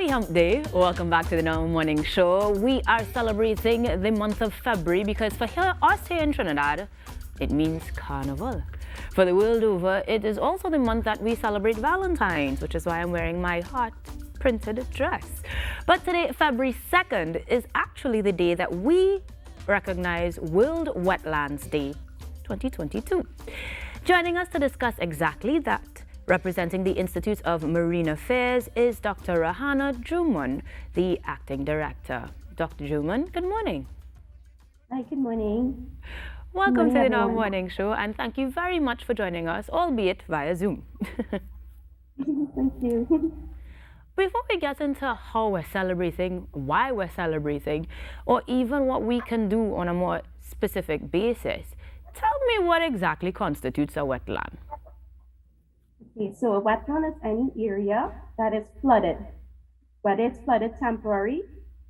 Happy Hump Day. Welcome back to the Now Morning Show. We are celebrating the month of February because for us here in Trinidad, it means Carnival. For the world over, it is also the month that we celebrate Valentine's, which is why I'm wearing my heart printed dress. But today, February 2nd, is actually the day that we recognize World Wetlands Day 2022. Joining us to discuss exactly that, representing the Institute of Marine Affairs, is Dr. Rahanna Juman, the acting director. Dr. Juman, good morning. Hi, good morning. Welcome to the Now Morning Show, and thank you very much for joining us, albeit via Zoom. Thank you. Before we get into how we're celebrating, why we're celebrating, or even what we can do on a more specific basis, tell me what exactly constitutes a wetland. Okay, so a wetland is any area that is flooded, whether it's flooded temporary,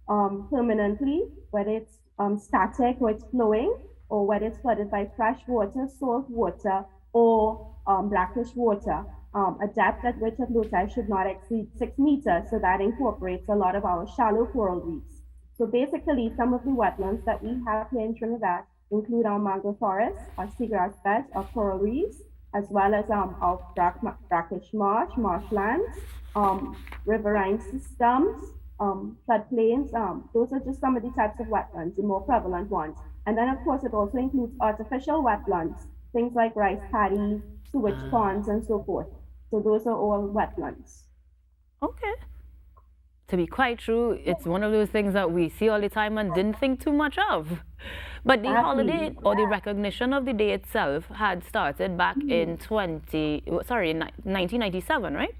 permanently, whether it's static or it's flowing, or whether it's flooded by fresh water, salt water, or brackish water. A depth at which a flow tide should not exceed 6 meters, so that incorporates a lot of our shallow coral reefs. So basically, some of the wetlands that we have here in Trinidad include our mangrove forests, our seagrass beds, our coral reefs, as well as our brackish marshlands, riverine systems, floodplains. Those are just some of the types of wetlands, the more prevalent ones. And then, of course, it also includes artificial wetlands, things like rice paddies, sewage ponds, and so forth. So those are all wetlands. Okay. To be quite true, it's one of those things that we see all the time and didn't think too much of. But the holiday or the recognition of the day itself had started back in 1997, right?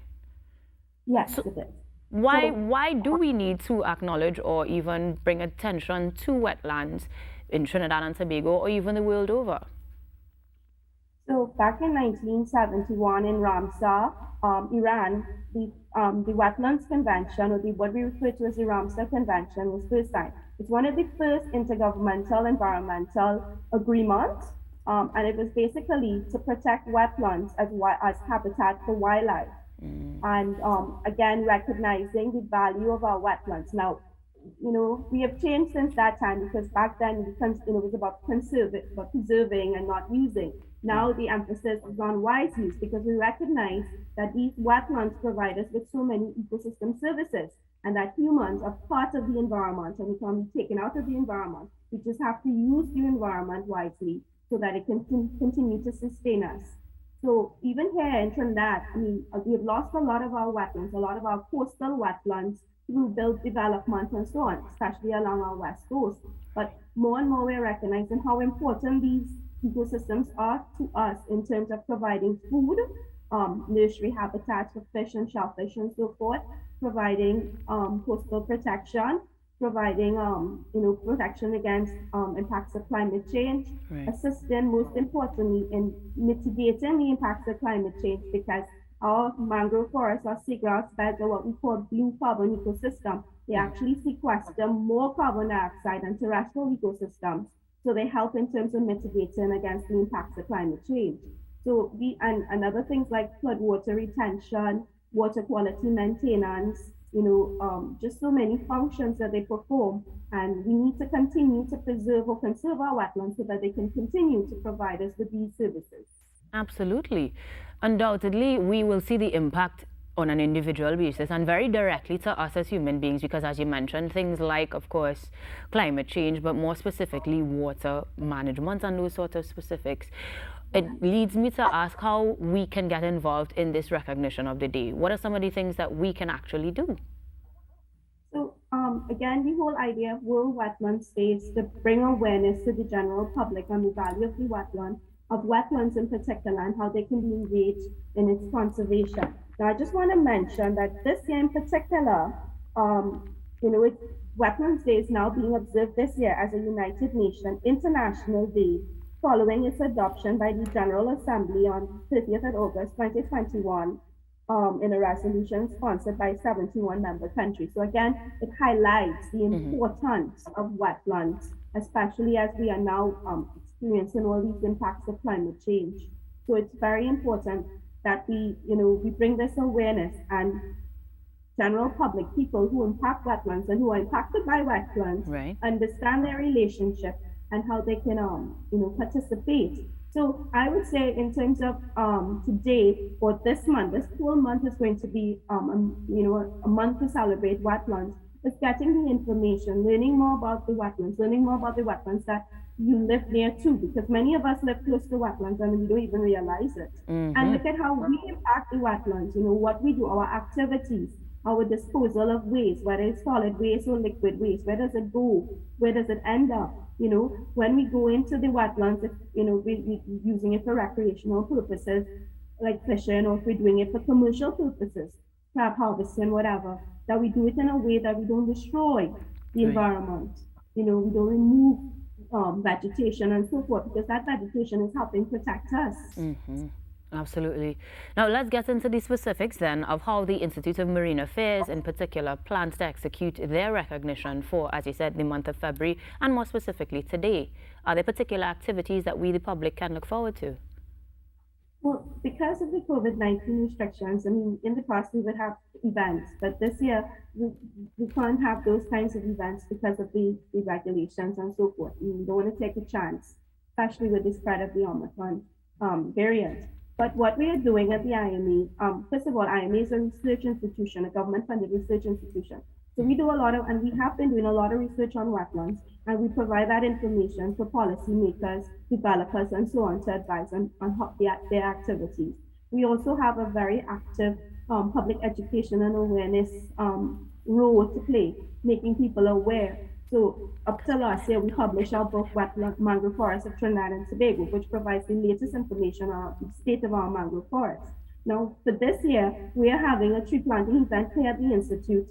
Yes, so it is. Why do we need to acknowledge or even bring attention to wetlands in Trinidad and Tobago or even the world over? So back in 1971 in Ramsar, Iran, the Wetlands Convention, or what we refer to as the Ramsar Convention, was first signed. It's one of the first intergovernmental environmental agreements, and it was basically to protect wetlands as habitat for wildlife. And again, recognizing the value of our wetlands. Now, we have changed since that time, because back then it was about preserving and not using. Now the emphasis is on wise use, because we recognize that these wetlands provide us with so many ecosystem services, and that humans are part of the environment and we can't be taken out of the environment. We just have to use the environment wisely so that it can continue to sustain us. So even here in Trinidad, we've lost a lot of our wetlands, a lot of our coastal wetlands through built development and so on, especially along our west coast. But more and more we're recognizing how important these ecosystems are to us in terms of providing food, nursery habitats for fish and shellfish and so forth, providing coastal protection, providing protection against impacts of climate change, right. Assisting most importantly in mitigating the impacts of climate change, because our mangrove forests, our seagrass beds, are what we call blue carbon ecosystem. They actually sequester more carbon dioxide than terrestrial ecosystems. So they help in terms of mitigating against the impacts of climate change. So and other things like flood water retention, water quality maintenance, just so many functions that they perform. And we need to continue to preserve or conserve our wetlands so that they can continue to provide us with these services. Absolutely. Undoubtedly, we will see the impact on an individual basis and very directly to us as human beings, because as you mentioned, things like, of course, climate change, but more specifically water management and those sort of specifics. It leads me to ask how we can get involved in this recognition of the day. What are some of the things that we can actually do? So again, the whole idea of World Wetlands Day is to bring awareness to the general public on the value of the wetland, of wetlands in particular, and how they can be engaged in its conservation. Now, I just want to mention that this year in particular, Wetlands Day is now being observed this year as a United Nations International Day, following its adoption by the General Assembly on 30th of August 2021 in a resolution sponsored by 71 member countries. So again, it highlights the importance of wetlands, especially as we are now experiencing all these impacts of climate change. So it's very important that we bring this awareness and general public, people who impact wetlands and who are impacted by wetlands, Right. understand their relationship and how they can, participate. So I would say in terms of today or this month, this whole month is going to be, a month to celebrate wetlands. It's getting the information, learning more about the wetlands, learning more about the wetlands that you live near too, because many of us live close to wetlands and we don't even realize it. And look at how we impact the wetlands, what we do, our activities, our disposal of waste, whether it's solid waste or liquid waste, where does it go? Where does it end up? When we go into the wetlands, if, we using it for recreational purposes, like fishing, or if we're doing it for commercial purposes, crab harvesting, whatever, that we do it in a way that we don't destroy the environment. We don't remove vegetation and so forth, because that vegetation is helping protect us. Absolutely. Now let's get into the specifics then of how the Institute of Marine Affairs in particular plans to execute their recognition for, as you said, the month of February, and more specifically today. Are there particular activities that we, the public, can look forward to? Well, because of the COVID-19 restrictions, I mean, in the past we would have events, but this year we can't have those kinds of events because of the regulations and so forth. We don't want to take a chance, especially with the spread of the Omicron variant. But what we are doing at the IME, first of all, IME is a research institution, a government-funded research institution. So we do a lot of, and we have been doing a lot of research on wetlands, and we provide that information for policymakers, developers, and so on to advise on their activities. We also have a very active public education and awareness role to play, making people aware. So up to last year, we published our book, Wetland Mangrove Forests of Trinidad and Tobago, which provides the latest information on the state of our mangrove forests. Now, for this year, we are having a tree planting event here at the Institute,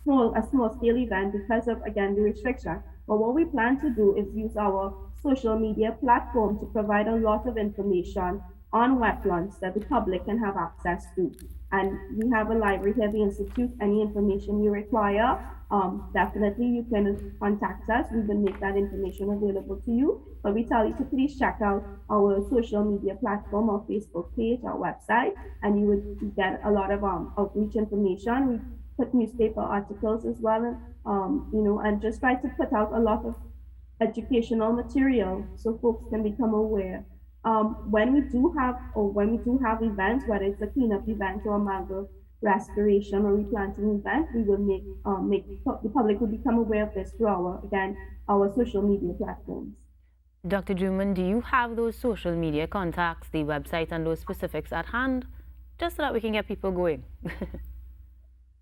a small scale event because of, again, the restriction. But what we plan to do is use our social media platform to provide a lot of information on wetlands that the public can have access to. And we have a library here at the Institute. Any information you require, definitely you can contact us. We will make that information available to you. But we tell you to please check out our social media platform, our Facebook page, our website, and you would get a lot of outreach information. We put newspaper articles as well, and just try to put out a lot of educational material so folks can become aware. When we do have events, whether it's a cleanup event or a mangrove restoration or replanting event, we will make the public will become aware of this through our social media platforms. Dr. Juman, do you have those social media contacts, the website, and those specifics at hand, just so that we can get people going?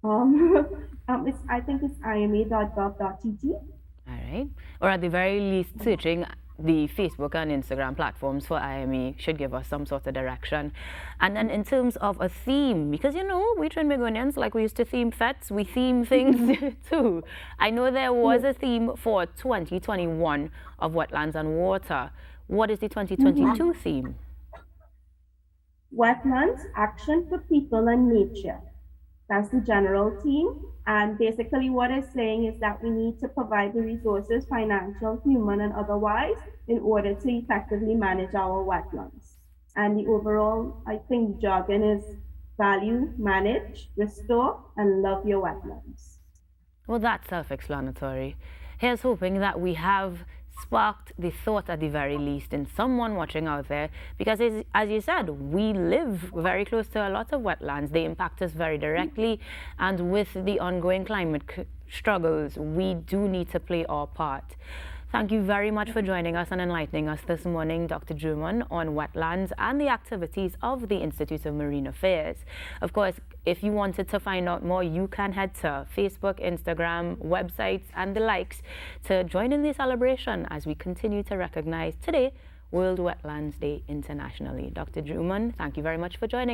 I think it's ima.gov.tt. All right. Or at the very least, searching the Facebook and Instagram platforms for IME should give us some sort of direction. And then in terms of a theme, because we Trinbagonians, like we used to theme fets, we theme things too. I know there was a theme for 2021 of wetlands and water. What is the 2022 theme? Wetlands, action for people and nature. That's the general theme. And basically what it's saying is that we need to provide the resources, financial, human, and otherwise, in order to effectively manage our wetlands. And the overall, I think, jargon is value, manage, restore, and love your wetlands. Well, that's self-explanatory. Here's hoping that we have sparked the thought at the very least in someone watching out there, because as you said, we live very close to a lot of wetlands. They impact us very directly, and with the ongoing climate struggles, we do need to play our part. Thank you very much for joining us and enlightening us this morning, Dr. Juman, on wetlands and the activities of the Institute of Marine Affairs. Of course, if you wanted to find out more, you can head to Facebook, Instagram, websites, and the likes to join in the celebration as we continue to recognize today World Wetlands Day internationally. Dr. Juman, thank you very much for joining us.